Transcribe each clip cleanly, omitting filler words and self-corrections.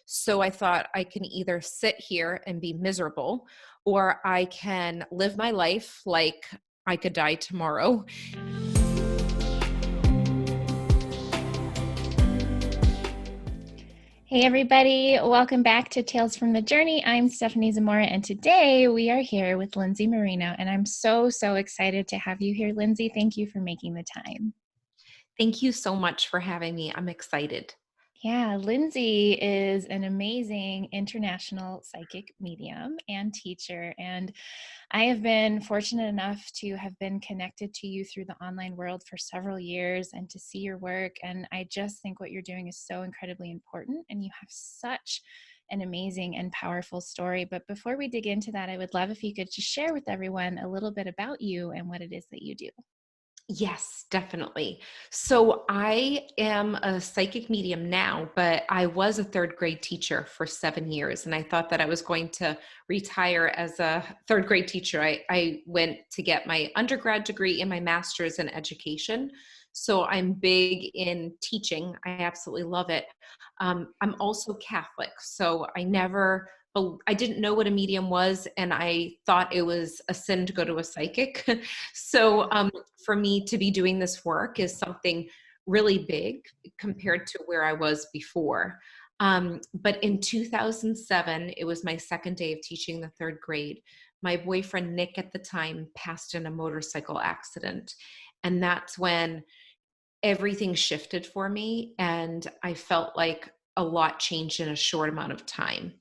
So I thought I can either sit here and be miserable, or I can live my life like I could die tomorrow. Hey everybody, welcome back to Tales from the Journey. I'm Stephanie Zamora, and today we are here with Lindsay Marino, and I'm so excited to have you here, Lindsay. Thank you for making the time. Thank you so much for having me. I'm excited. Yeah, Lindsay is an amazing international psychic medium and teacher, and I have been fortunate enough to have been connected to you through the online world for several years and to see your work. And I just think what you're doing is so incredibly important, and you have such an amazing and powerful story. But before we dig into that, I would love if you could just share with everyone a little bit about you and what it is that you do. Yes, definitely. So I am a psychic medium now, but I was a third grade teacher for 7 years. And I thought that I was going to retire as a third grade teacher. I went to get my undergrad degree and my master's in education. So I'm big in teaching. I absolutely love it. I'm also Catholic. So I didn't know what a medium was, and I thought it was a sin to go to a psychic. So for me to be doing this work is something really big compared to where I was before. But in 2007, it was my second day of teaching the third grade. My boyfriend, Nick, at the time, passed in a motorcycle accident. And that's when everything shifted for me. And I felt like a lot changed in a short amount of time.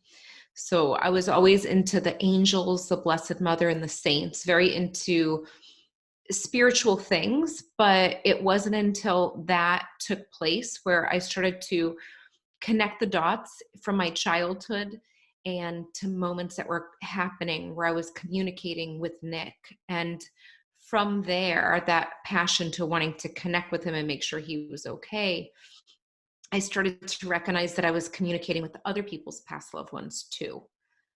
So I was always into the angels, the Blessed Mother, and the saints, very into spiritual things. But it wasn't until that took place where I started to connect the dots from my childhood and to moments that were happening where I was communicating with Nick. And from there, that passion to wanting to connect with him and make sure he was okay, I started to recognize that I was communicating with other people's past loved ones too.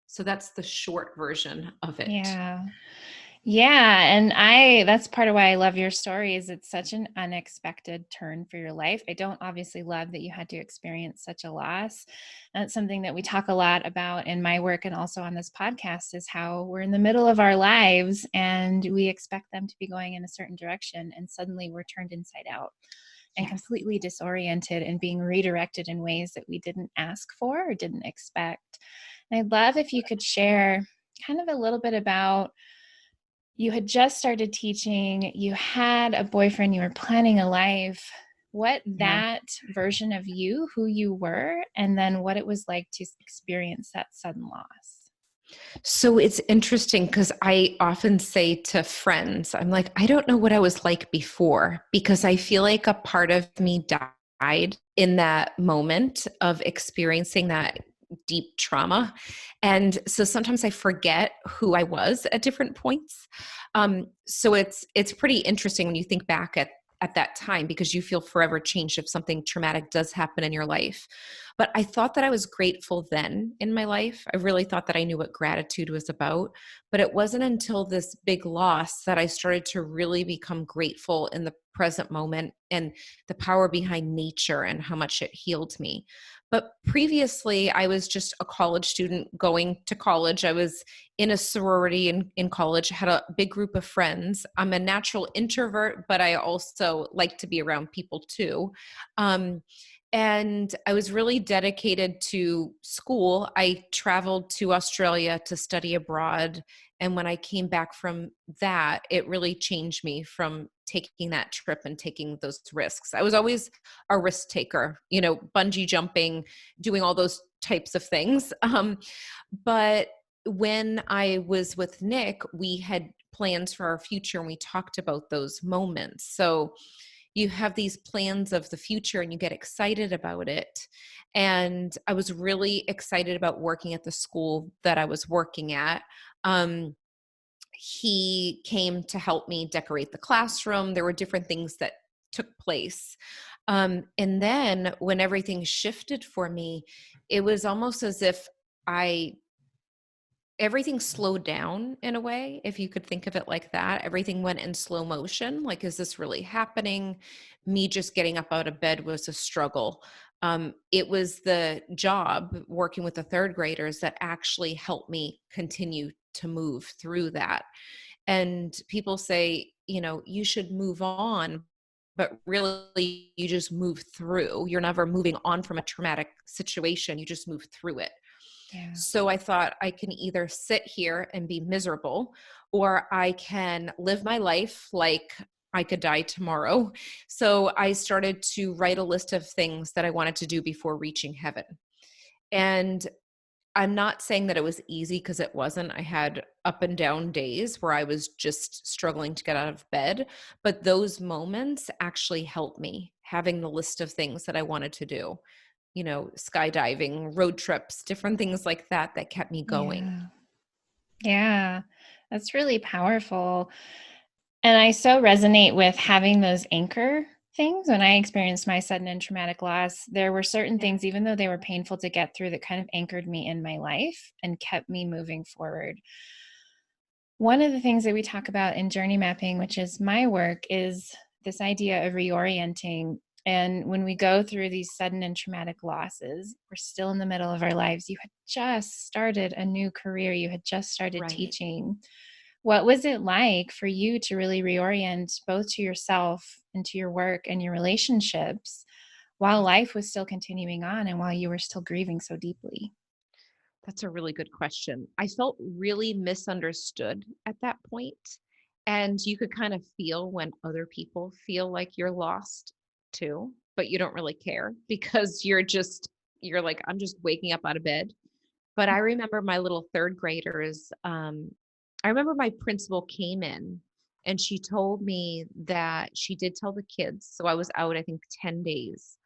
So that's the short version of it. Yeah. Yeah, and that's part of why I love your story is it's such an unexpected turn for your life. I don't obviously love that you had to experience such a loss. That's something that we talk a lot about in my work and also on this podcast is how we're in the middle of our lives and we expect them to be going in a certain direction and suddenly we're turned inside out and Yes. completely disoriented and being redirected in ways that we didn't ask for or didn't expect. And I'd love if you could share kind of a little bit about you had just started teaching, you had a boyfriend, you were planning a life, what Yeah. that version of you, who you were, and then what it was like to experience that sudden loss. So it's interesting because I often say to friends, I'm like, I don't know what I was like before because I feel like a part of me died in that moment of experiencing that deep trauma. And so sometimes I forget who I was at different points. So it's pretty interesting when you think back at that time because you feel forever changed if something traumatic does happen in your life. But I thought that I was grateful then in my life. I really thought that I knew what gratitude was about. But it wasn't until this big loss that I started to really become grateful in the present moment and the power behind nature and how much it healed me. But previously, I was just a college student going to college. I was in a sorority in college, had a big group of friends. I'm a natural introvert, but I also like to be around people too. Um, and I was really dedicated to school. I traveled to Australia to study abroad. And when I came back from that, it really changed me from taking that trip and taking those risks. I was always a risk taker, bungee jumping, doing all those types of things. But when I was with Nick, we had plans for our future and we talked about those moments. So you have these plans of the future and you get excited about it. And I was really excited about working at the school that I was working at. He came to help me decorate the classroom. There were different things that took place. And then when everything shifted for me, it was almost as if everything slowed down in a way, if you could think of it like that. Everything went in slow motion. Like, is this really happening? Me just getting up out of bed was a struggle. It was the job working with the third graders that actually helped me continue to move through that. And people say, you should move on, but really you just move through. You're never moving on from a traumatic situation. You just move through it. Yeah. So I thought I can either sit here and be miserable, or I can live my life like I could die tomorrow. So I started to write a list of things that I wanted to do before reaching heaven. And I'm not saying that it was easy, because it wasn't. I had up and down days where I was just struggling to get out of bed. But those moments actually helped me, having the list of things that I wanted to do, skydiving, road trips, different things like that that kept me going. Yeah. Yeah. That's really powerful. And I so resonate with having those anchor things. When I experienced my sudden and traumatic loss, there were certain things, even though they were painful to get through, that kind of anchored me in my life and kept me moving forward. One of the things that we talk about in journey mapping, which is my work, is this idea of reorienting. And when we go through these sudden and traumatic losses, we're still in the middle of our lives. You had just started a new career, you had just started Right. teaching. What was it like for you to really reorient both to yourself and to your work and your relationships while life was still continuing on and while you were still grieving so deeply? That's a really good question. I felt really misunderstood at that point. And you could kind of feel when other people feel like you're lost too, but you don't really care because you're like, I'm just waking up out of bed. But I remember my little third graders. I remember my principal came in and she told me that she did tell the kids. So I was out, I think, 10 days.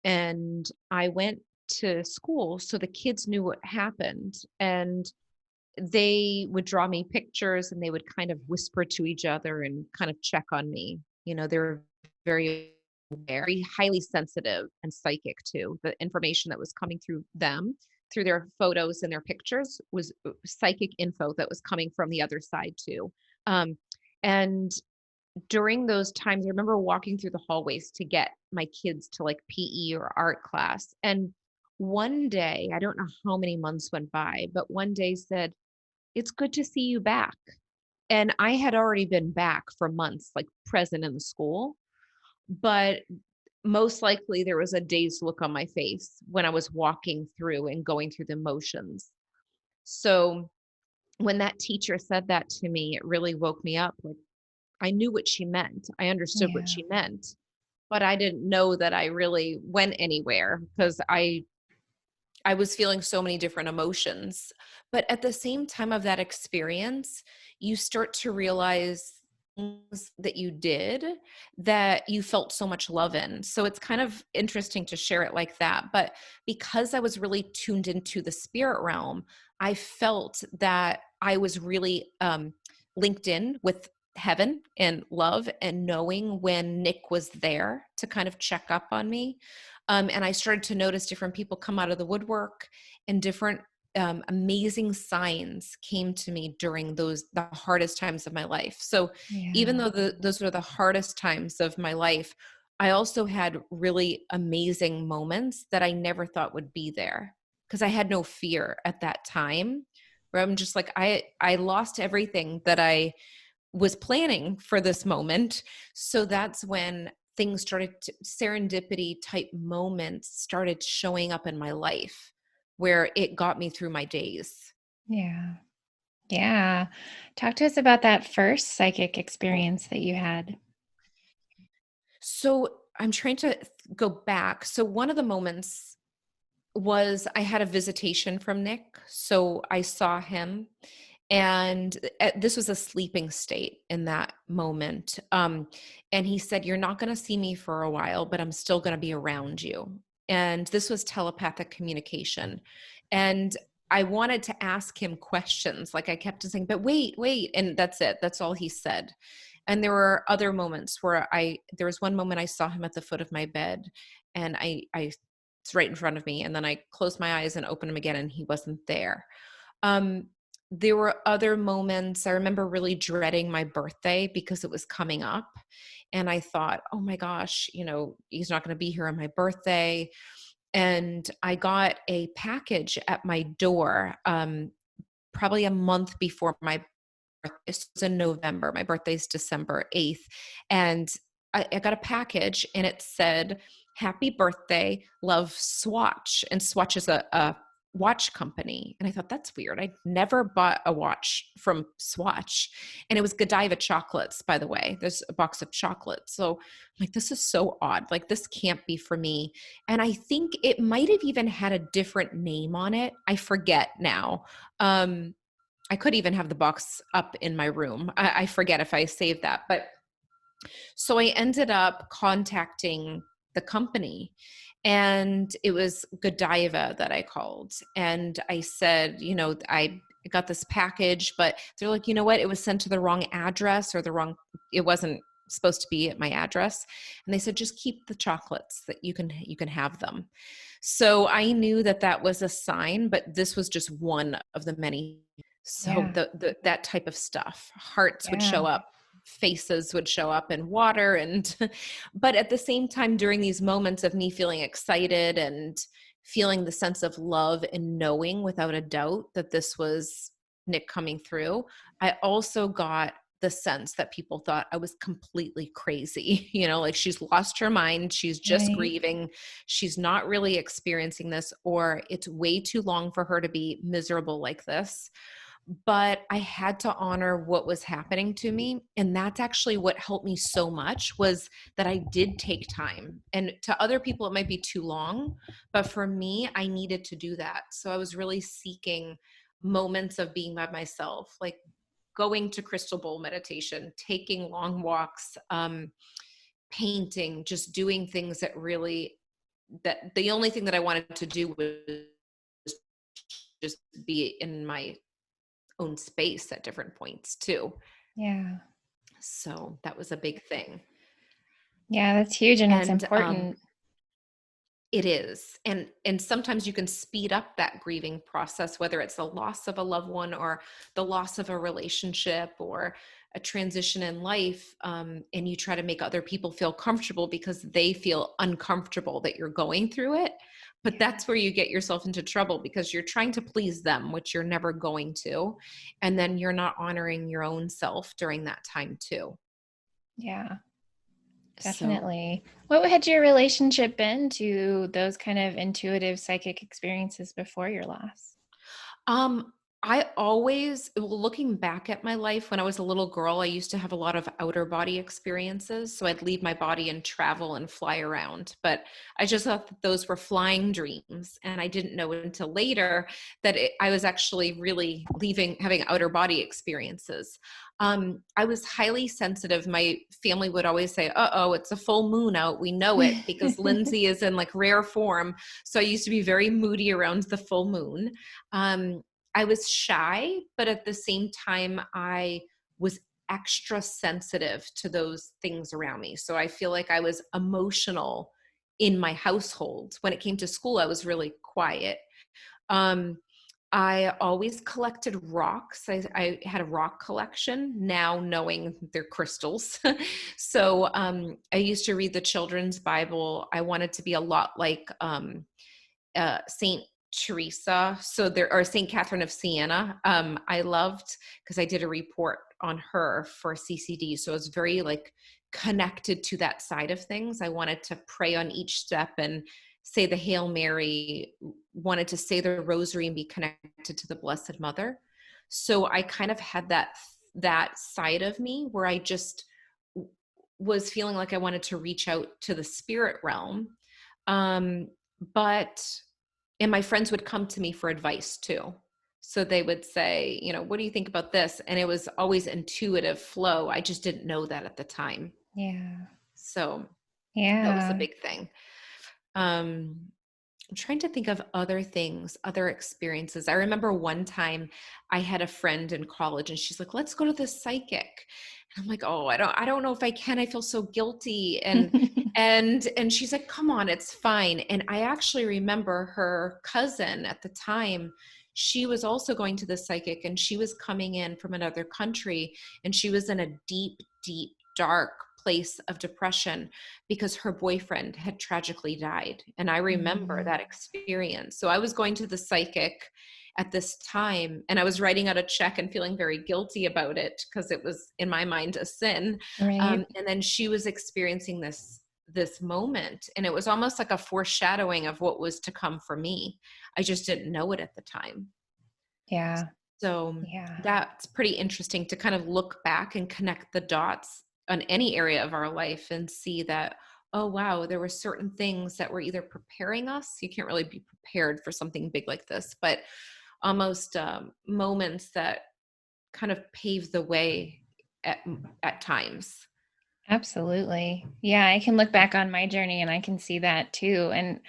And I went to school so the kids knew what happened. And they would draw me pictures and they would kind of whisper to each other and kind of check on me. They were very very highly sensitive and psychic too. The information that was coming through them, through their photos and their pictures, was psychic info that was coming from the other side too. And during those times, I remember walking through the hallways to get my kids to like PE or art class. And one day, I don't know how many months went by, but one day said, "It's good to see you back." And I had already been back for months, like present in the school. But most likely there was a dazed look on my face when I was walking through and going through the motions. So when that teacher said that to me, it really woke me up. Like, I knew what she meant. I understood what Yeah. she meant, but I didn't know that I really went anywhere because I was feeling so many different emotions. But at the same time of that experience, you start to realize things that you did that you felt so much love in. So it's kind of interesting to share it like that. But because I was really tuned into the spirit realm, I felt that I was really linked in with heaven and love, and knowing when Nick was there to kind of check up on me. And I started to notice different people come out of the woodwork, and different amazing signs came to me during the hardest times of my life. So even Yeah. though those were the hardest times of my life, I also had really amazing moments that I never thought would be there, because I had no fear at that time. Where I'm just like, I lost everything that I was planning for this moment. So that's when things serendipity type moments started showing up in my life, where it got me through my days. Yeah. Yeah. Talk to us about that first psychic experience that you had. So I'm trying to go back. So one of the moments was I had a visitation from Nick. So I saw him, and this was a sleeping state in that moment. And he said, "You're not going to see me for a while, but I'm still going to be around you." And this was telepathic communication. And I wanted to ask him questions. Like, I kept saying, "But wait, wait." And that's it. That's all he said. And there were other moments where there was one moment I saw him at the foot of my bed, and it's right in front of me. And then I closed my eyes and opened them again, and he wasn't there. Um, there were other moments. I remember really dreading my birthday because it was coming up. And I thought, oh my gosh, he's not going to be here on my birthday. And I got a package at my door, probably a month before my birthday. This was in November. My birthday's December 8th. And I got a package and it said, "Happy birthday, love, Swatch." And Swatch is a watch company. And I thought, that's weird. I never bought a watch from Swatch. And it was Godiva chocolates, by the way. There's a box of chocolates. So I'm like, this is so odd. Like, this can't be for me. And I think it might have even had a different name on it. I forget now. I could even have the box up in my room. I forget if I saved that. But so I ended up contacting the company, and it was Godiva that I called. And I said, I got this package, but they're like, you know what? It was sent to the wrong address, or it wasn't supposed to be at my address. And they said, just keep the chocolates, that you can have them. So I knew that was a sign, but this was just one of the many. So Yeah. that type of stuff, hearts would show Yeah. up, faces would show up in water. And, but at the same time, during these moments of me feeling excited and feeling the sense of love and knowing without a doubt that this was Nick coming through, I also got the sense that people thought I was completely crazy, like she's lost her mind. She's just Right. grieving. She's not really experiencing this, or it's way too long for her to be miserable like this. But I had to honor what was happening to me. And that's actually what helped me so much, was that I did take time. And to other people, it might be too long, but for me, I needed to do that. So I was really seeking moments of being by myself, like going to crystal bowl meditation, taking long walks, painting, just doing things that the only thing that I wanted to do was just be in my own space at different points too. Yeah. So that was a big thing. Yeah, that's huge, and it's And important. it is. And sometimes you can speed up that grieving process, whether it's the loss of a loved one, or the loss of a relationship, or a transition in life. And you try to make other people feel comfortable because they feel uncomfortable that you're going through it. But that's where you get yourself into trouble, because you're trying to please them, which you're never going to. And then you're not honoring your own self during that time too. Yeah. So Definitely. What had your relationship been to those kind of intuitive psychic experiences before your loss? Um, I always, looking back at my life when I was a little girl, I used to have a lot of outer body experiences. So I'd leave my body and travel and fly around. But I just thought that those were flying dreams. And I didn't know until later that I was actually really having outer body experiences. I was highly sensitive. My family would always say, "Uh-oh, it's a full moon out. We know it," because Lindsay is in like rare form. So I used to be very moody around the full moon. I was shy, but at the same time, I was extra sensitive to those things around me. So I feel like I was emotional in my household. When it came to school, I was really quiet. Um, I always collected rocks. I had a rock collection, now knowing they're crystals. So I used to read the children's Bible. I wanted to be a lot like Saint Teresa, or Saint Catherine of Siena. I loved, because I did a report on her for CCD, so I was very like connected to that side of things. I wanted to pray on each step and say the Hail Mary, wanted to say the Rosary and be connected to the Blessed Mother. So I kind of had that side of me where I just was feeling like I wanted to reach out to the spirit realm. But and my friends would come to me for advice too. So they would say, what do you think about this? And it was always intuitive flow. I just didn't know that at the time. Yeah. So that was a Yeah. big thing. I'm trying to think of other things, other experiences. I remember one time I had a friend in college and she's like, "Let's go to the psychic." And I'm like, "Oh, I don't know if I can. I feel so guilty." And she's like, "Come on, it's fine." And I actually remember her cousin at the time. she was also going to the psychic, and she was coming in from another country, and she was in a deep, deep, dark place of depression because her boyfriend had tragically died. And I remember Mm. that experience. So I was going to the psychic at this time, and I was writing out a check and feeling very guilty about it because it was in my mind a sin. Right. And then she was experiencing this moment, and it was almost like a foreshadowing of what was to come for me. I just didn't know it at the time. Yeah. So Yeah. that's pretty interesting to kind of look back and connect the dots on any area of our life and see that, oh, wow, there were certain things that were either preparing us. You can't really be prepared for something big like this, but almost moments that kind of pave the way at times. Absolutely. Yeah, I can look back on my journey and I can see that too. And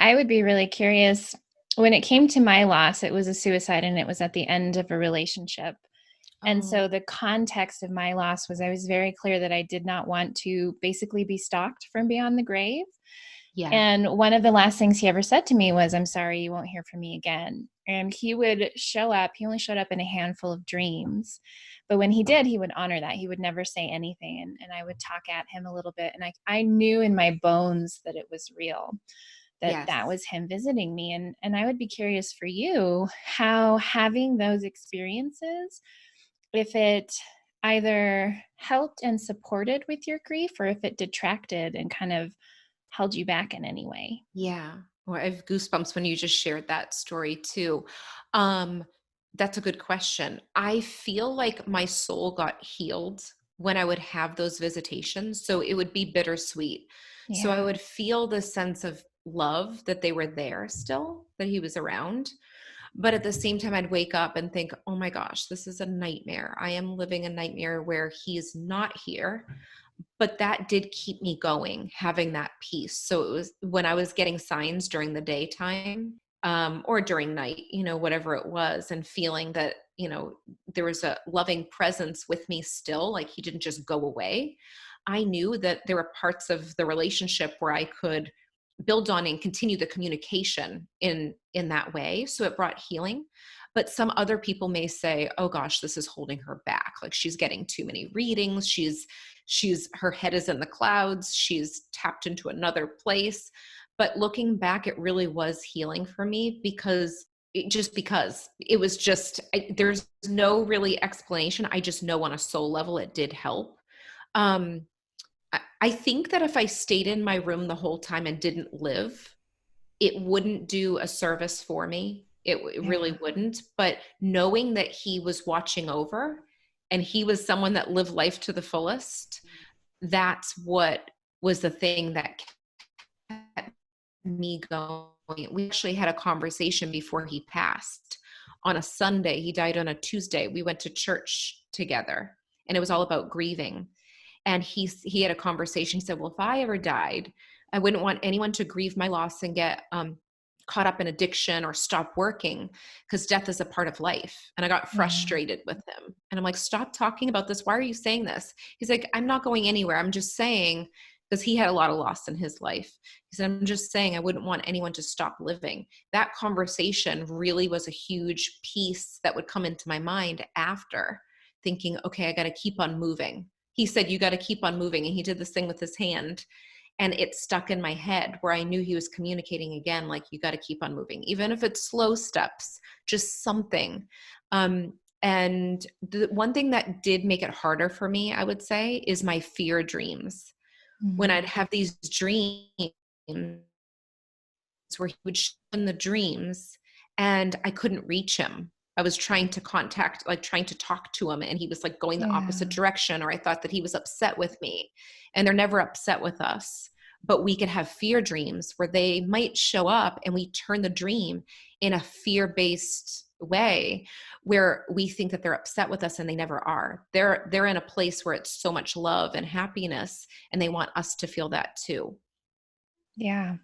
I would be really curious when it came to my loss, it was a suicide and it was at the end of a relationship. And Oh, so the context of my loss was I was very clear that I did not want to basically be stalked from beyond the grave. yeah. And one of the last things he ever said to me was, "I'm sorry, you won't hear from me again." And he would show up. He only showed up in a handful of dreams. But when he did, he would honor that. He would never say anything. And I would talk at him a little bit. And I knew in my bones that it was real, that Yes. that was him visiting me. And I would be curious for you how having those experiences, if it either helped and supported with your grief or if it detracted and kind of held you back in any way. Yeah. Well, I have goosebumps when you just shared that story too. Um, that's a good question. I feel like my soul got healed when I would have those visitations. So it would be bittersweet. So I Yeah. would feel the sense of love that they were there still, that he was around. But at the same time, I'd wake up and think, oh my gosh, this is a nightmare. I am living a nightmare where he's not here. But that did keep me going, having that peace. So it was when I was getting signs during the daytime, or during night, whatever it was, and feeling that, there was a loving presence with me still, like he didn't just go away. I knew that there were parts of the relationship where I could build on and continue the communication in that way. So it brought healing. But some other people may say, oh gosh, this is holding her back, like she's getting too many readings, she's her head is in the clouds, she's tapped into another place. But looking back, it really was healing for me because it was just there's no really explanation. I just know on a soul level it did help. um I think that if I stayed in my room the whole time and didn't live, it wouldn't do a service for me. It really Yeah. wouldn't. But knowing that he was watching over and he was someone that lived life to the fullest, that's what was the thing that kept me going. We actually had a conversation before he passed on a Sunday. He died on a Tuesday. We went to church together, and it was all about grieving. And he had a conversation. He said, well, if I ever died, I wouldn't want anyone to grieve my loss and get caught up in addiction or stop working, because death is a part of life. And I got Yeah. frustrated with him. And I'm like, stop talking about this. Why are you saying this? He's like, I'm not going anywhere. I'm just saying, because he had a lot of loss in his life. He said, I'm just saying I wouldn't want anyone to stop living. That conversation really was a huge piece that would come into my mind after, thinking, okay, I got to keep on moving. He said, you got to keep on moving. And he did this thing with his hand, and it stuck in my head where I knew he was communicating again, like, you got to keep on moving, even if it's slow steps, just something. And the one thing that did make it harder for me, I would say, is my fear dreams. When I'd Mm. have these dreams where he would show in the dreams and I couldn't reach him. I was trying to contact, like trying to talk to him, and he was like going the opposite Yeah. direction, or I thought that he was upset with me. And they're never upset with us. But we could have fear dreams where they might show up and we turn the dream in a fear-based way where we think that they're upset with us, and they never are. They're in a place where it's so much love and happiness, and they want us to feel that too. Yeah.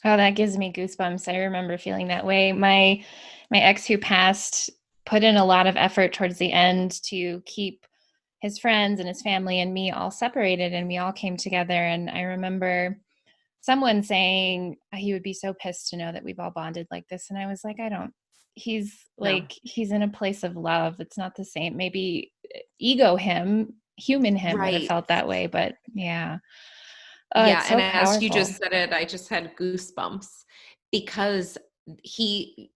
Oh, that gives me goosebumps. I remember feeling that way. My ex who passed put in a lot of effort towards the end to keep his friends and his family and me all separated, and we all came together. And I remember someone saying he would be so pissed to know that we've all bonded like this. And I was like, I don't, he's No. like, he's in a place of love. It's not the same. Maybe ego him, human him would have Right. felt that way. But yeah, Yeah. it's And so as you powerful. just said it, I just had goosebumps because he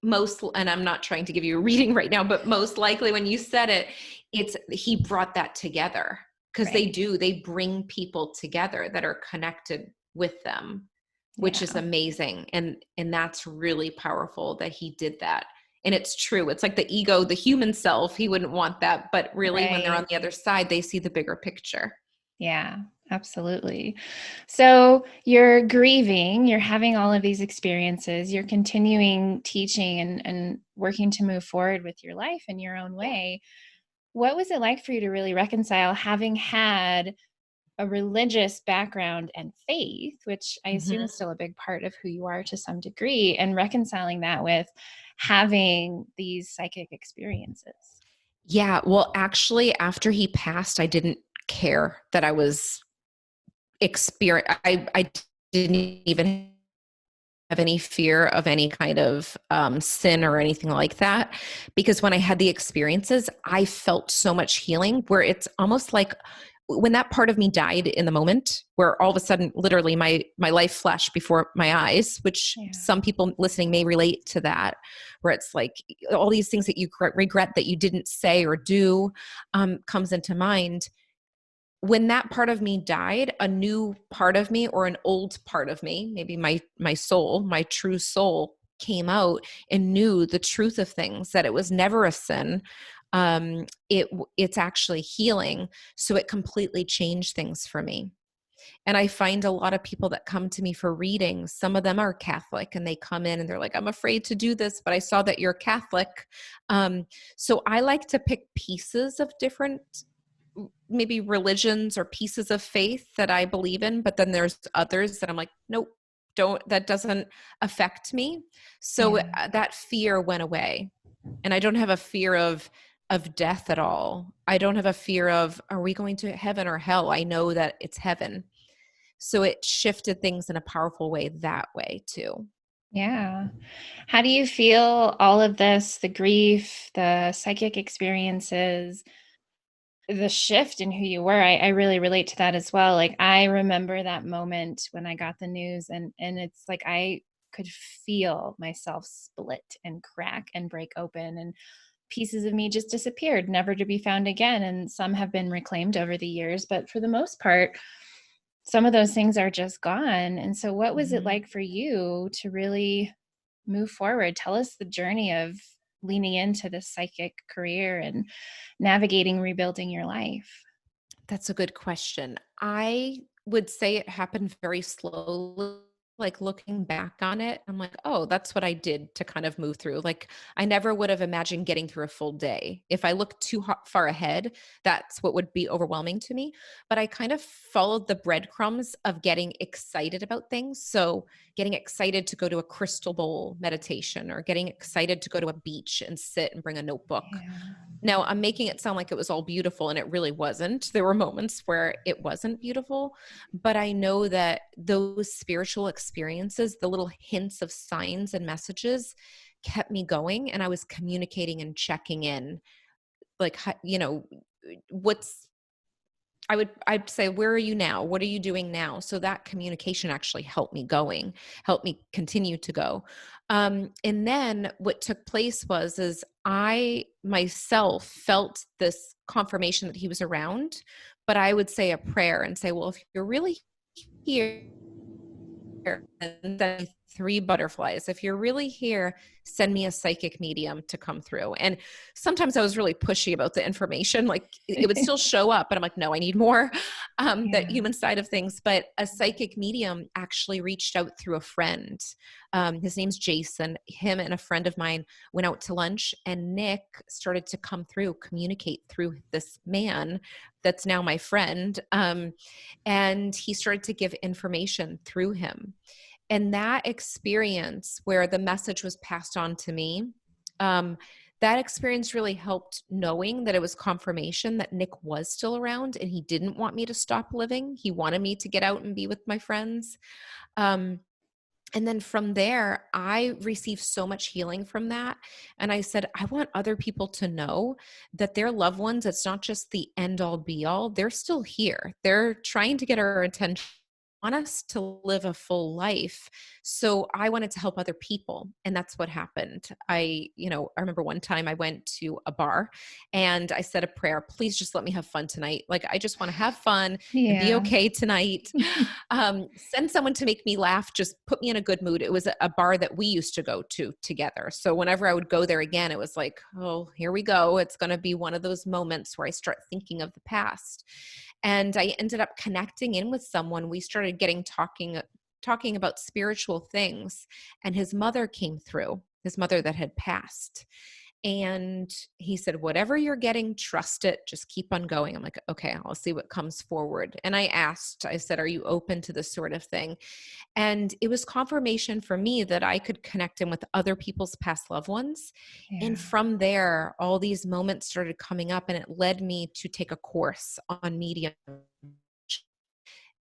most, and I'm not trying to give you a reading right now, but most likely when you said it, it's he brought that together because Right. they bring people together that are connected with them, which is Yeah. amazing. And that's really powerful that he did that. And it's true. It's like the ego, the human self, he wouldn't want that. But really, when they're Right. on the other side, they see the bigger picture. Yeah, absolutely. So you're grieving, you're having all of these experiences, you're continuing teaching and working to move forward with your life in your own way. What was it like for you to really reconcile having had a religious background and faith, which I assume is Mhm. still a big part of who you are to some degree, and reconciling that with having these psychic experiences? Yeah. Well, actually, after he passed, I didn't care that I was experience. I didn't even have any fear of any kind of sin or anything like that, because when I had the experiences, I felt so much healing where it's almost like when that part of me died in the moment, where all of a sudden literally my life flashed before my eyes, which Yeah. some people listening may relate to that, where it's like all these things that you regret that you didn't say or do comes into mind. When that part of me died, a new part of me or an old part of me, maybe my soul, my true soul came out and knew the truth of things, that it was never a sin. It's actually healing. So it completely changed things for me. And I find a lot of people that come to me for readings, some of them are Catholic and they come in and they're like, I'm afraid to do this, but I saw that you're Catholic. So I like to pick pieces of different maybe religions or pieces of faith that I believe in, but then there's others that I'm like, nope, don't, that doesn't affect me. So Yeah. that fear went away. And I don't have a fear of death at all. I don't have a fear of, are we going to heaven or hell? I know that it's heaven. So it shifted things in a powerful way that way too. Yeah. How do you feel all of this, the grief, the psychic experiences, the shift in who you were? I really relate to that as well. Like I remember that moment when I got the news and it's like I could feel myself split and crack and break open and pieces of me just disappeared, never to be found again. And some have been reclaimed over the years, but for the most part, some of those things are just gone. And so what was it Mhm. like for you to really move forward? Tell us the journey of leaning into this psychic career and navigating rebuilding your life. That's a good question. I would say it happened very slowly. Like looking back on it, I'm like, oh, that's what I did to kind of move through. Like, I never would have imagined getting through a full day. If I looked too far ahead, that's what would be overwhelming to me. But I kind of followed the breadcrumbs of getting excited about things. So, getting excited to go to a crystal bowl meditation or getting excited to go to a beach and sit and bring a notebook. Yeah. Now, I'm making it sound like it was all beautiful, and it really wasn't. There were moments where it wasn't beautiful, but I know that those spiritual experiences, the little hints of signs and messages, kept me going, and I was communicating and checking in. Like, what's I'd say, where are you now? What are you doing now? So that communication actually helped me going, helped me continue to go. And then what took place is I myself felt this confirmation that he was around, but I would say a prayer and say, well, if you're really here, and then three butterflies. If you're really here, send me a psychic medium to come through. And sometimes I was really pushy about the information. Like it would still show up, but I'm like, no, I need more, the Yeah. human side of things. But a psychic medium actually reached out through a friend. His name's Jason. Him and a friend of mine went out to lunch, and Nick started to come through, communicate through this man that's now my friend. And he started to give information through him. And that experience where the message was passed on to me, um, that experience really helped, knowing that it was confirmation that Nick was still around and he didn't want me to stop living. He wanted me to get out and be with my friends. Um, and then from there, I received so much healing from that. And I said, I want other people to know that their loved ones, it's not just the end all be all. They're still here. They're trying to get our attention, want us to live a full life. So I wanted to help other people. And that's what happened. I remember one time I went to a bar and I said a prayer, please just let me have fun tonight. Like, I just want to have fun and be Yeah. okay tonight. Send someone to make me laugh, just put me in a good mood. It was a bar that we used to go to together. So whenever I would go there again, it was like, oh, here we go. It's going to be one of those moments where I start thinking of the past. And I ended up connecting in with someone. We started talking about spiritual things, and his mother came through, his mother that had passed. And he said, whatever you're getting, trust it. Just keep on going. I'm like, okay, I'll see what comes forward. And I said, are you open to this sort of thing? And it was confirmation for me that I could connect in with other people's past loved ones. Yeah. And from there, all these moments started coming up, and it led me to take a course on medium.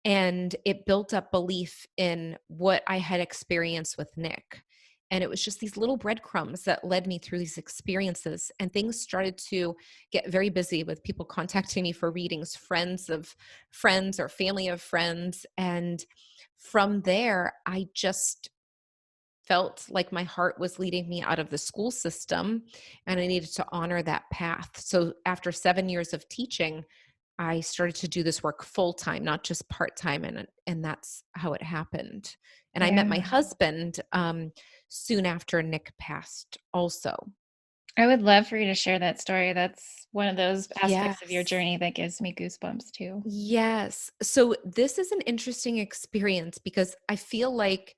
And it built up belief in what I had experienced with Nick. And it was just these little breadcrumbs that led me through these experiences. And things started to get very busy with people contacting me for readings, friends of friends or family of friends. And from there, I just felt like my heart was leading me out of the school system, and I needed to honor that path. So after 7 years of teaching, I started to do this work full time, not just part time, and that's how it happened. And I met my Yeah. husband soon after Nick passed, also. I would love for you to share that story. That's one of those aspects of your Yes. journey that gives me goosebumps too. Yes. So this is an interesting experience because I feel like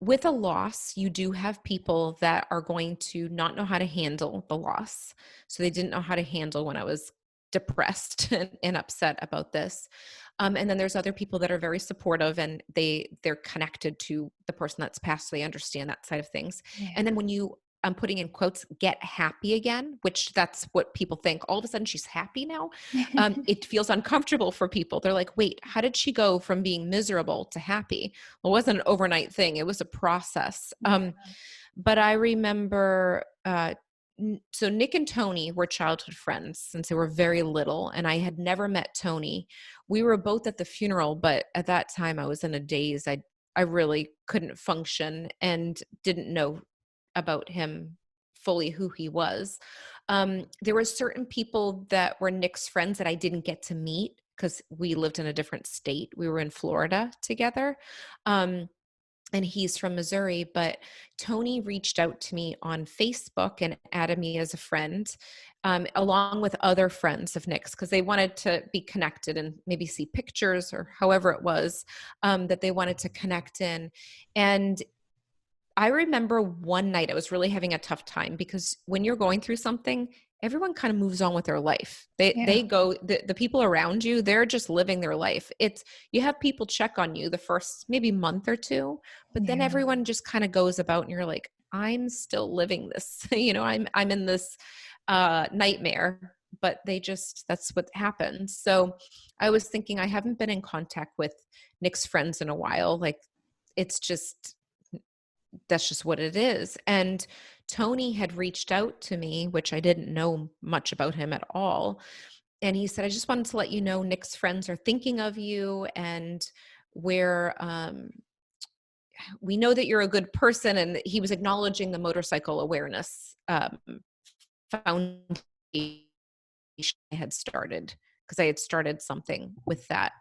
with a loss, you do have people that are going to not know how to handle the loss. So they didn't know how to handle when I was depressed and upset about this. And then there's other people that are very supportive, and they're connected to the person that's passed. So they understand that side of things. Yeah. And then when you, I'm putting in quotes, get happy again, which that's what people think. All of a sudden she's happy now. It feels uncomfortable for people. They're like, wait, how did she go from being miserable to happy? Well, it wasn't an overnight thing. It was a process. Yeah. But I remember, so Nick and Tony were childhood friends since they were very little, and I had never met Tony. We were both at the funeral, but at that time I was in a daze. I really couldn't function and didn't know about him fully, who he was. There were certain people that were Nick's friends that I didn't get to meet because we lived in a different state. We were in Florida together. And he's from Missouri, but Tony reached out to me on Facebook and added me as a friend, along with other friends of Nick's, because they wanted to be connected and maybe see pictures or however it was that they wanted to connect in. And I remember one night I was really having a tough time because when you're going through something, everyone kind of moves on with their life. Yeah. They go, the people around you, they're just living their life. It's, you have people check on you the first maybe month or two, but then Yeah. everyone just kind of goes about and you're like, I'm still living this. I'm in this nightmare, but that's what happens. So I was thinking, I haven't been in contact with Nick's friends in a while. Like, it's just, that's just what it is. And Tony had reached out to me, which I didn't know much about him at all. And he said, I just wanted to let you know Nick's friends are thinking of you, and we're, we know that you're a good person. And he was acknowledging the motorcycle awareness foundation I had started, because I had started something with that.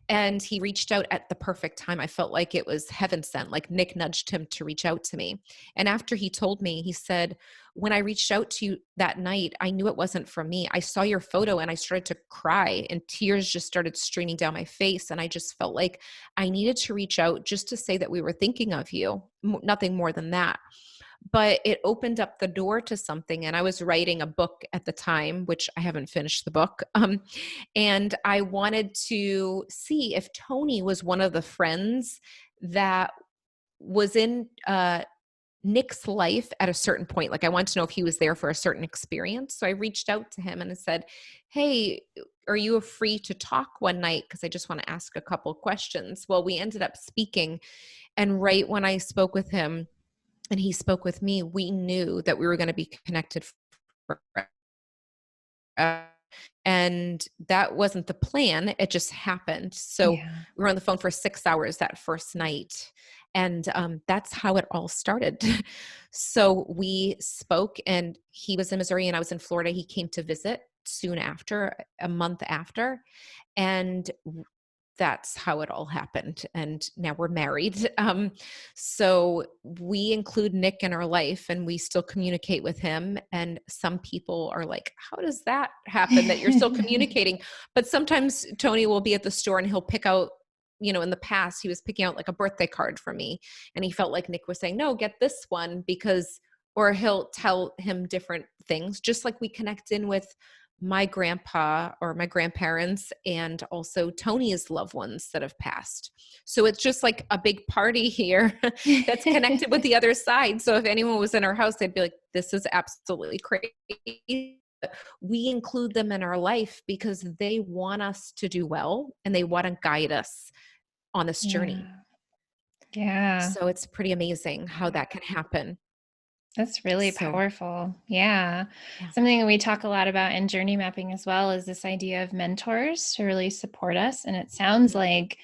And he reached out at the perfect time. I felt like it was heaven sent, like Nick nudged him to reach out to me. And after he told me, he said, when I reached out to you that night, I knew it wasn't from me. I saw your photo and I started to cry, and tears just started streaming down my face. And I just felt like I needed to reach out just to say that we were thinking of you, nothing more than that. But it opened up the door to something. And I was writing a book at the time, which I haven't finished the book. And I wanted to see if Tony was one of the friends that was in Nick's life at a certain point. Like I wanted to know if he was there for a certain experience. So I reached out to him and I said, hey, are you free to talk one night? Because I just want to ask a couple questions. Well, we ended up speaking. And right when I spoke with him and he spoke with me, we knew that we were going to be connected forever. And that wasn't the plan. It just happened. So Yeah. we were on the phone for 6 hours that first night. And that's how it all started. So we spoke, and he was in Missouri and I was in Florida. He came to visit soon after, a month after. And that's how it all happened. And now we're married. So we include Nick in our life and we still communicate with him. And some people are like, how does that happen that you're still communicating? But sometimes Tony will be at the store and he'll pick out, in the past, he was picking out like a birthday card for me. And he felt like Nick was saying, no, get this one because, or he'll tell him different things, just like we connect in with my grandpa or my grandparents and also Tony's loved ones that have passed. So it's just like a big party here that's connected with the other side. So if anyone was in our house, they'd be like, this is absolutely crazy. We include them in our life because they want us to do well and they want to guide us on this journey. Yeah. So it's pretty amazing how that can happen. That's really So, powerful. Yeah. yeah. Something we talk a lot about in journey mapping as well is this idea of mentors to really support us. And it sounds like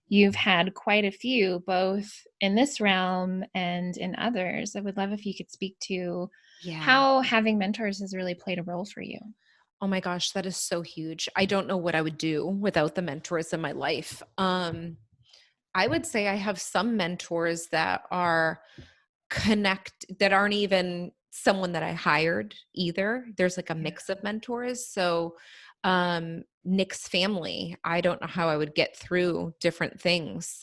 you've had quite a few, both in this realm and in others. I would love if you could speak to Yeah. how having mentors has really played a role for you. Oh my gosh, that is so huge. I don't know what I would do without the mentors in my life. I would say I have some mentors that are that aren't even someone that I hired either. There's like a Yeah. mix of mentors. So, Nick's family, I don't know how I would get through different things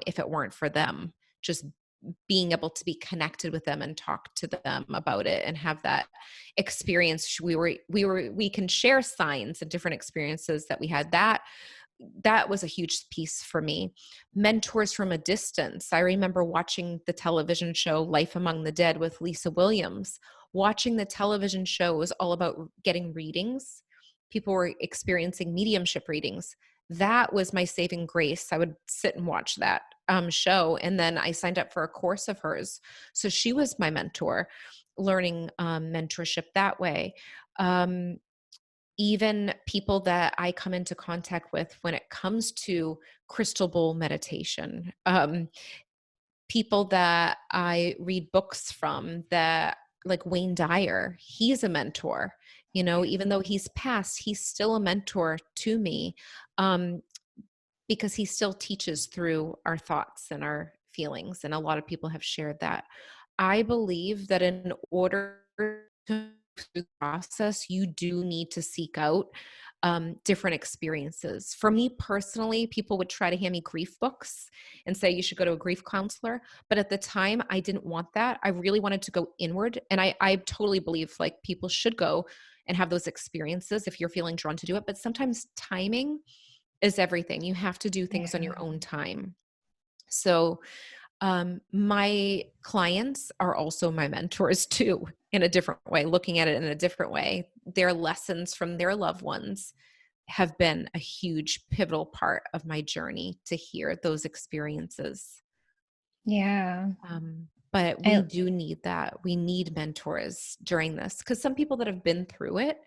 if it weren't for them. Just being able to be connected with them and talk to them about it and have that experience. We can share signs and different experiences that we had. That was a huge piece for me. Mentors from a distance. I remember watching the television show Life Among the Dead with Lisa Williams. Watching the television show was all about getting readings. People were experiencing mediumship readings. That was my saving grace. I would sit and watch that show. And then I signed up for a course of hers. So she was my mentor, learning mentorship that way. Um, Even people that I come into contact with when it comes to crystal bowl meditation, people that I read books from that like Wayne Dyer, he's a mentor, even though he's passed, he's still a mentor to me, um, because he still teaches through our thoughts and our feelings. And a lot of people have shared that. I believe that in order to through the process, you do need to seek out different experiences. For me personally, people would try to hand me grief books and say you should go to a grief counselor. But at the time, I didn't want that. I really wanted to go inward. And I totally believe like people should go and have those experiences if you're feeling drawn to do it. But sometimes timing is everything. You have to do things on your Yeah. own time. So my clients are also my mentors too, in a different way, looking at it in a different way. Their lessons from their loved ones have been a huge pivotal part of my journey to hear those experiences. Yeah. But we I, do need that. We need mentors during this because some people that have been through it,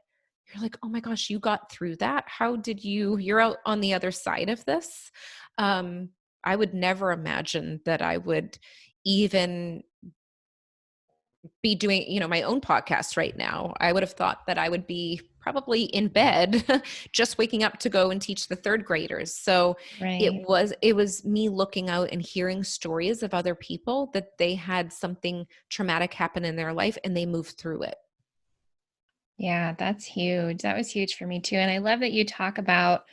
you're like, oh my gosh, you got through that. How did you're out on the other side of this? Um, I would never imagine that I would even be doing, my own podcast right now. I would have thought that I would be probably in bed, just waking up to go and teach the third graders. So right. it was me looking out and hearing stories of other people that they had something traumatic happen in their life and they moved through it. Yeah, that's huge. That was huge for me too. And I love that you talk about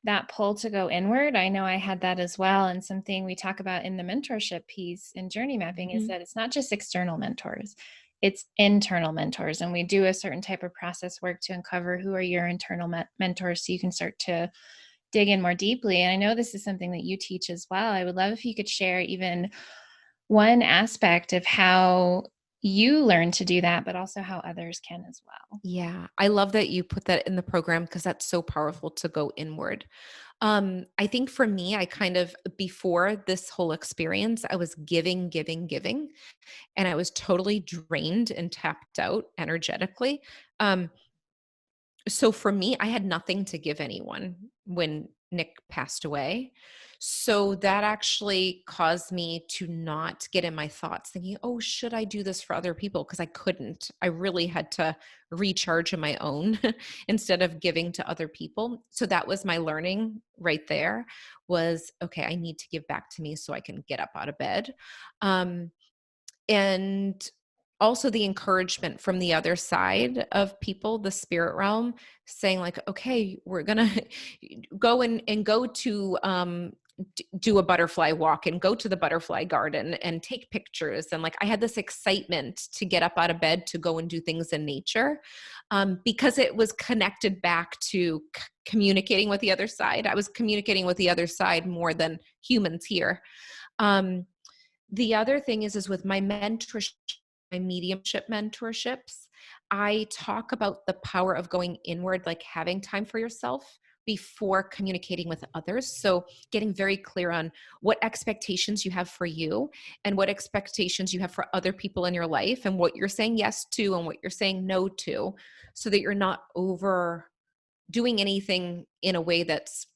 that pull to go inward. I know I had that as well. And something we talk about in the mentorship piece in journey mapping is Mhm. that it's not just external mentors, it's internal mentors. And we do a certain type of process work to uncover who are your internal mentors so you can start to dig in more deeply. And I know this is something that you teach as well. I would love if you could share even one aspect of how you learn to do that, but also how others can as well. Yeah, I love that you put that in the program because that's so powerful to go inward. I think for me, I kind of before this whole experience, I was giving, giving, giving, and I was totally drained and tapped out energetically. Um, so for me, I had nothing to give anyone when Nick passed away. So that actually caused me to not get in my thoughts thinking, oh, should I do this for other people? Because I couldn't. I really had to recharge on my own instead of giving to other people. So that was my learning right there was, okay, I need to give back to me so I can get up out of bed. Um, and also the encouragement from the other side of people, the spirit realm, saying like, okay, we're gonna go and go to do a butterfly walk and go to the butterfly garden and take pictures. And like I had this excitement to get up out of bed to go and do things in nature, because it was connected back to communicating with the other side. I was communicating with the other side more than humans here. The other thing is with my mentorship, my mediumship mentorships, I talk about the power of going inward, like having time for yourself before communicating with others. So getting very clear on what expectations you have for you and what expectations you have for other people in your life and what you're saying yes to and what you're saying no to, so that you're not over doing anything in a way that's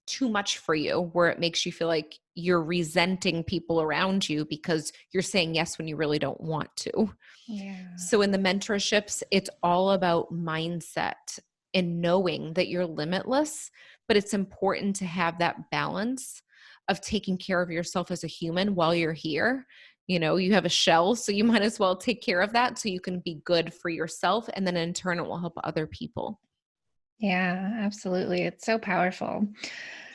too much for you, where it makes you feel like you're resenting people around you because you're saying yes when you really don't want to. Yeah. So in the mentorships, it's all about mindset and knowing that you're limitless, but it's important to have that balance of taking care of yourself as a human while you're here. You know, you have a shell, so you might as well take care of that so you can be good for yourself. And then in turn, it will help other people. Yeah, absolutely. It's so powerful.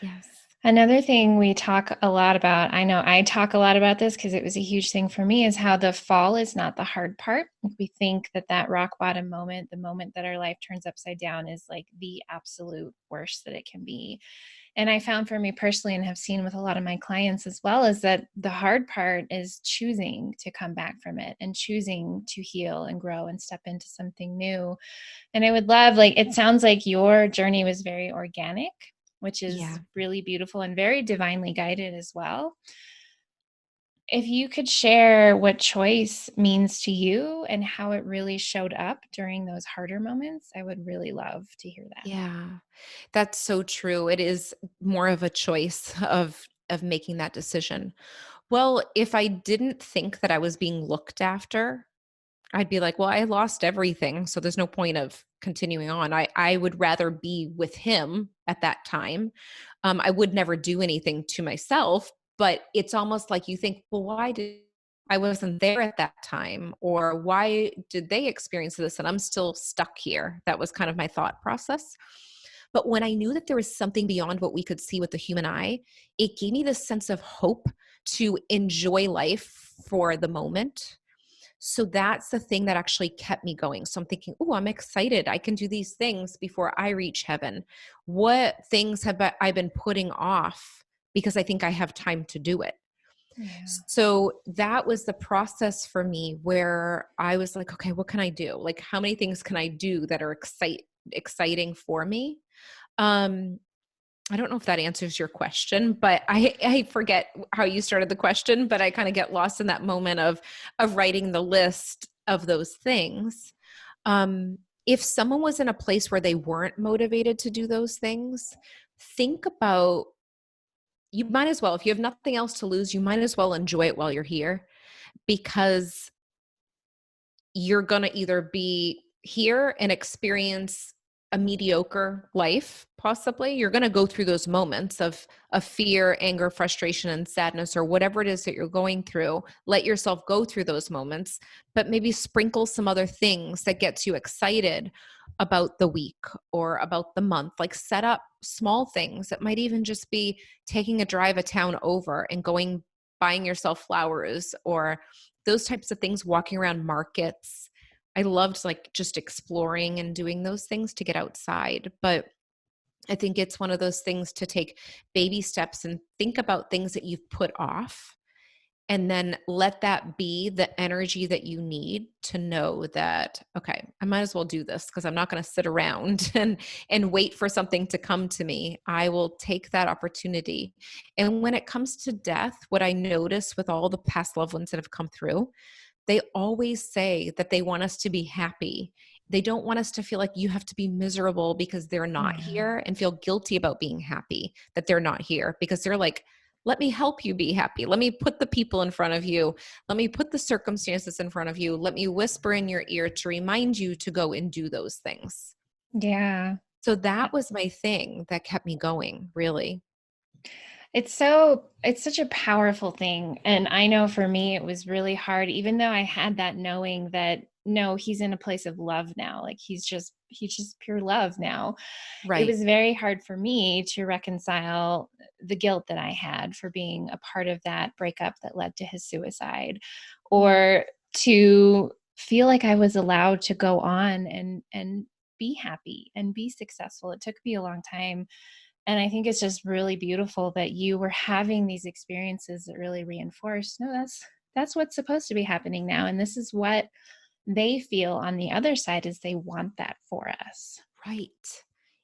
Yes. Another thing we talk a lot about, I know I talk a lot about this because it was a huge thing for me, is how the fall is not the hard part. We think that that rock bottom moment, the moment that our life turns upside down, is like the absolute worst that it can be. And I found for me personally, and have seen with a lot of my clients as well, is that the hard part is choosing to come back from it and choosing to heal and grow and step into something new. And I would love, like, it sounds like your journey was very organic, which is Yeah. really beautiful and very divinely guided as well. If you could share what choice means to you and how it really showed up during those harder moments, I would really love to hear that. Yeah. That's so true. It is more of a choice of making that decision. Well, if I didn't think that I was being looked after, I'd be like, well, I lost everything, so there's no point of continuing on. I would rather be with him at that time. I would never do anything to myself, but it's almost like you think, well, why did I wasn't there at that time, or why did they experience this and I'm still stuck here? That was kind of my thought process. But when I knew that there was something beyond what we could see with the human eye, it gave me this sense of hope to enjoy life for the moment. So that's the thing that actually kept me going. So I'm thinking, oh, I'm excited. I can do these things before I reach heaven. What things have I been putting off because I think I have time to do it? Yeah. So that was the process for me where I was like, okay, what can I do? Like, how many things can I do that are exciting for me? Um, I don't know if that answers your question, but I forget how you started the question, but I kind of get lost in that moment of writing the list of those things. If someone was in a place where they weren't motivated to do those things, think about, you might as well, if you have nothing else to lose, you might as well enjoy it while you're here, because you're going to either be here and experience a mediocre life, possibly you're going to go through those moments of fear, anger, frustration, and sadness, or whatever it is that you're going through. Let yourself go through those moments, but maybe sprinkle some other things that gets you excited about the week or about the month. Like set up small things. It might even just be taking a drive a town over and going, buying yourself flowers, or those types of things, walking around markets. I loved like just exploring and doing those things to get outside. But I think it's one of those things to take baby steps and think about things that you've put off and then let that be the energy that you need to know that, okay, I might as well do this because I'm not going to sit around and wait for something to come to me. I will take that opportunity. And when it comes to death, what I notice with all the past loved ones that have come through, they always say that they want us to be happy. They don't want us to feel like you have to be miserable because they're not Yeah. here, and feel guilty about being happy that they're not here, because they're like, let me help you be happy. Let me put the people in front of you. Let me put the circumstances in front of you. Let me whisper in your ear to remind you to go and do those things. Yeah. So that was my thing that kept me going, really. It's such a powerful thing. And I know for me, it was really hard, even though I had that knowing that no, he's in a place of love now. Like he's just pure love now. It Right. was very hard for me to reconcile the guilt that I had for being a part of that breakup that led to his suicide, or to feel like I was allowed to go on and be happy and be successful. It took me a long time, and I think it's just really beautiful that you were having these experiences that really reinforce, no, that's what's supposed to be happening now. And this is what they feel on the other side, is they want that for us. Right.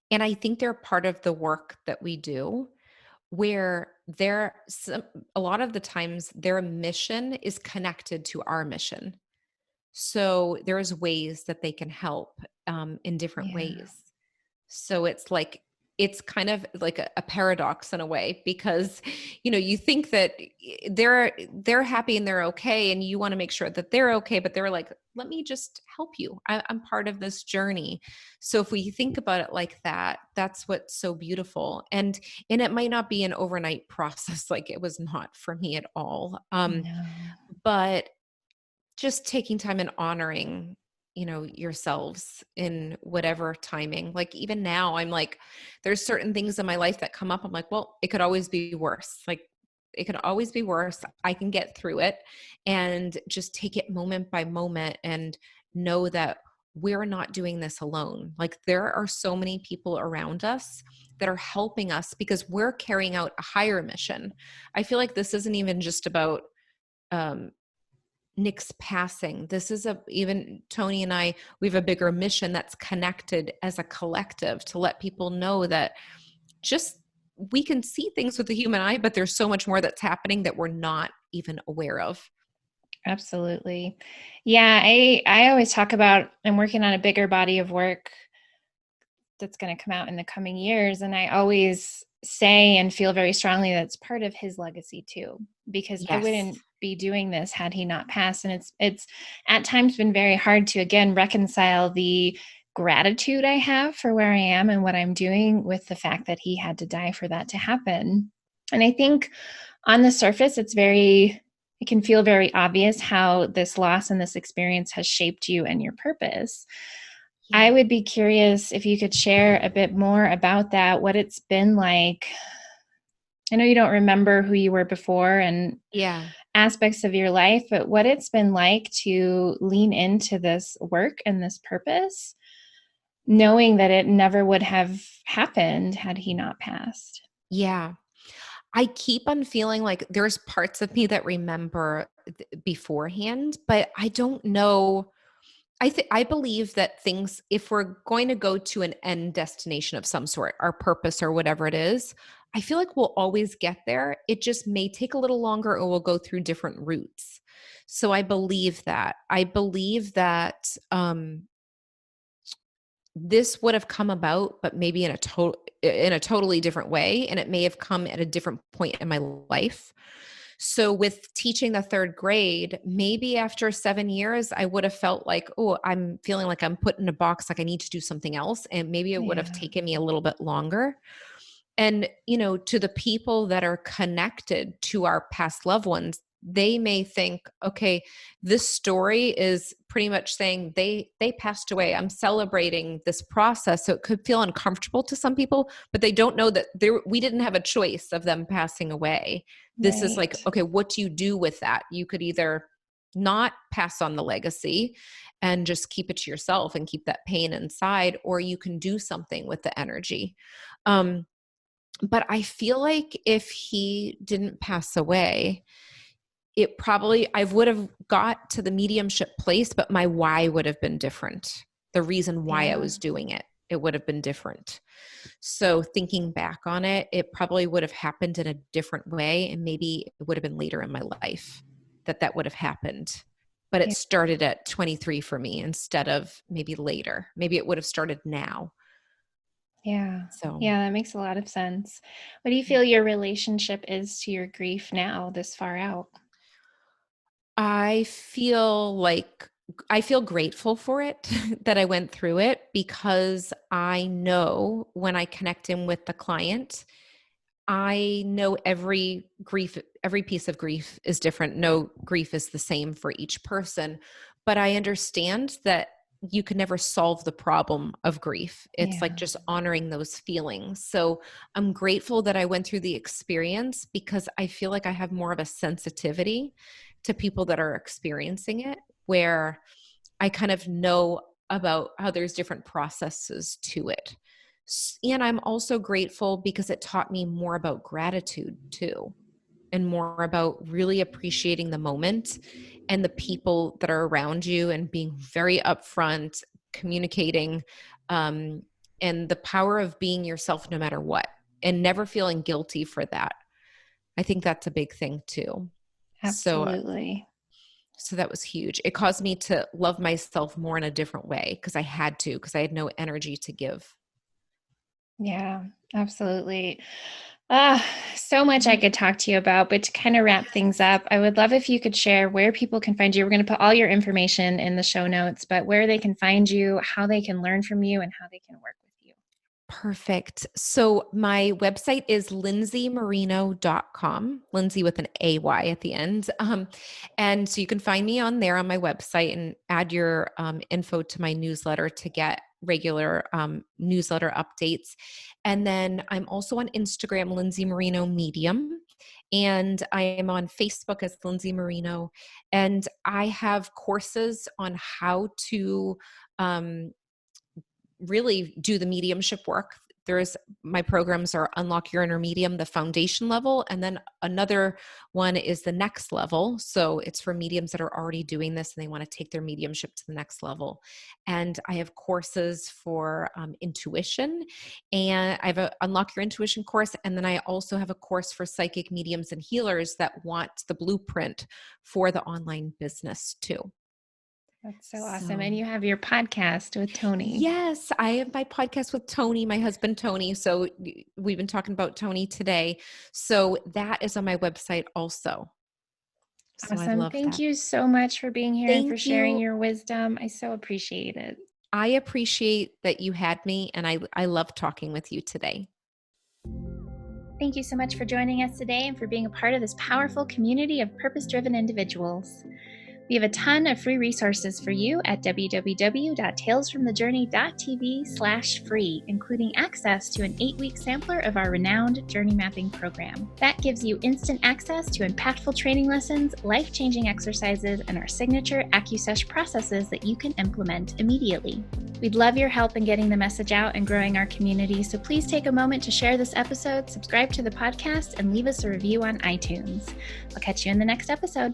And I think they're part of the work that we do, where a lot of the times their mission is connected to our mission. So there's ways that they can help, in different Yeah. ways. So it's kind of like a paradox in a way, because you think that they're happy and they're okay, and you want to make sure that they're okay, but they're like, let me just help you. I'm part of this journey. So if we think about it like that, that's what's so beautiful. And it might not be an overnight process, like it was not for me at all. No. But just taking time and honoring, yourselves in whatever timing. Like even now, I'm like, there's certain things in my life that come up. I'm like, well, it could always be worse. Like it could always be worse. I can get through it, and just take it moment by moment and know that we're not doing this alone. Like there are so many people around us that are helping us because we're carrying out a higher mission. I feel like this isn't even just about, um, Nick's passing. This is even Tony and I, we have a bigger mission that's connected as a collective to let people know that just we can see things with the human eye, but there's so much more that's happening that we're not even aware of. Absolutely. Yeah, I always talk about I'm working on a bigger body of work that's going to come out in the coming years, and I always say and feel very strongly that it's part of his legacy too, because I Yes. wouldn't be doing this had he not passed. And it's at times been very hard to again reconcile the gratitude I have for where I am and what I'm doing with the fact that he had to die for that to happen. And I think on the surface it can feel very obvious how this loss and this experience has shaped you and your purpose. I Yeah. would be curious if you could share a bit more about that, what it's been like. I know you don't remember who you were before and Yeah. aspects of your life, but what it's been like to lean into this work and this purpose, knowing that it never would have happened had he not passed. Yeah. I keep on feeling like there's parts of me that remember beforehand, but I don't know. I believe that things, if we're going to go to an end destination of some sort, our purpose or whatever it is, I feel like we'll always get there. It just may take a little longer, or we'll go through different routes. So I believe that. I believe that, this would have come about, but maybe in a totally different way, and it may have come at a different point in my life. So with teaching the third grade, maybe after 7 years, I would have felt like, oh, I'm feeling like I'm put in a box, like I need to do something else. And maybe it would have Yeah. taken me a little bit longer. And, to the people that are connected to our past loved ones, they may think, okay, this story is pretty much saying they passed away. I'm celebrating this process. So it could feel uncomfortable to some people, but they don't know that we didn't have a choice of them passing away. This is like, Right. okay, what do you do with that? You could either not pass on the legacy and just keep it to yourself and keep that pain inside, or you can do something with the energy. Um, but I feel like if he didn't pass away, I would have got to the mediumship place, but my why would have been different. The reason why I was doing it would have been different. So thinking back on it, it probably would have happened in a different way. And maybe it would have been later in my life that would have happened. But it started at 23 for me instead of maybe later. Maybe it would have started now. Yeah. So yeah, that makes a lot of sense. What do you feel your relationship is to your grief now, this far out? I feel grateful for it that I went through it, because I know when I connect in with the client, I know every piece of grief is different. No grief is the same for each person, but I understand that you can never solve the problem of grief. It's like just honoring those feelings. So I'm grateful that I went through the experience, because I feel like I have more of a sensitivity to people that are experiencing it, where I kind of know about how there's different processes to it. And I'm also grateful because it taught me more about gratitude too, and more about really appreciating the moment and the people that are around you, and being very upfront, communicating, and the power of being yourself no matter what, and never feeling guilty for that. I think that's a big thing too. Absolutely. So that was huge. It caused me to love myself more in a different way, because I had no energy to give. Yeah, absolutely. So much I could talk to you about, but to kind of wrap things up, I would love if you could share where people can find you. We're going to put all your information in the show notes, but where they can find you, how they can learn from you, and how they can work with you. Perfect. So my website is lindsaymarino.com, Lindsay with an AY at the end. And so you can find me on there on my website, and add your info to my newsletter to get regular newsletter updates. And then I'm also on Instagram, Lindsay Marino Medium. And I am on Facebook as Lindsay Marino. And I have courses on how to really do the mediumship work. My programs are Unlock Your Inner Medium, the foundation level, and then another one is the next level. So it's for mediums that are already doing this and they want to take their mediumship to the next level. And I have courses for intuition, and I have a Unlock Your Intuition course. And then I also have a course for psychic mediums and healers that want the blueprint for the online business too. That's so awesome. And you have your podcast with Tony. Yes, I have my podcast with Tony, my husband, Tony. So we've been talking about Tony today. So that is on my website also. So awesome. Thank you so much for being here and for sharing your wisdom. I so appreciate it. I appreciate that you had me, and I love talking with you today. Thank you so much for joining us today and for being a part of this powerful community of purpose-driven individuals. We have a ton of free resources for you at www.talesfromthejourney.tv/free, including access to an 8-week sampler of our renowned journey mapping program. That gives you instant access to impactful training lessons, life-changing exercises, and our signature AccuSesh processes that you can implement immediately. We'd love your help in getting the message out and growing our community, so please take a moment to share this episode, subscribe to the podcast, and leave us a review on iTunes. I'll catch you in the next episode.